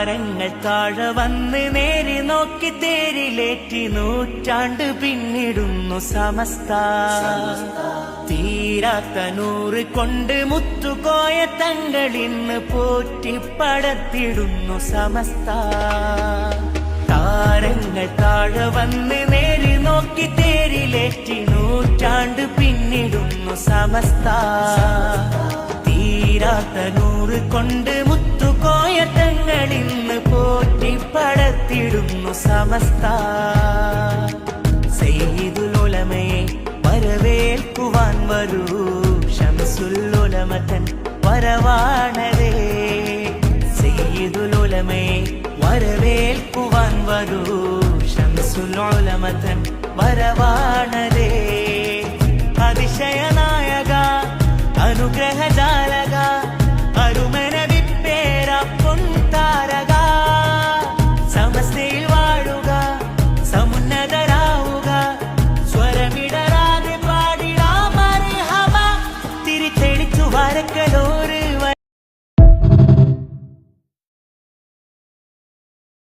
താരങ്ങൾ താഴെ വന്ന് നേരി നോക്കി തേരിലേറ്റി നൂറ്റാണ്ട് പിന്നിടുന്നു സമസ്ത. തീരാത്ത നൂറ് കൊണ്ട് മുത്തുകോയ തങ്ങളിന്ന് പോറ്റിപ്പടത്തിടുന്നു സമസ്ത. താരങ്ങൾ താഴെ വന്ന് നേരി നോക്കി തേരിലേറ്റി നൂറ്റാണ്ട് പിന്നിടുന്നു സമസ്ത. തീരാത്ത നൂറ് കൊണ്ട് മുത്തുകോയ തങ്ങളിന്ന് പോറ്റിപ്പടത്തിടുന്നു സമസ്ത. സയ്യിദുൽ ഉലമയെ വരവേൽക്കുവാൻ വരൂ, ശംസുൽ ഉലമതൻ വരവാണരേ. സയ്യിദുൽ ഉലമയെ വരവേൽക്കുവാൻ വരൂ, ശംസുൽ ഉലമതൻ വരവാണരേ. അതിശയനായക അനുഗ്രഹദാ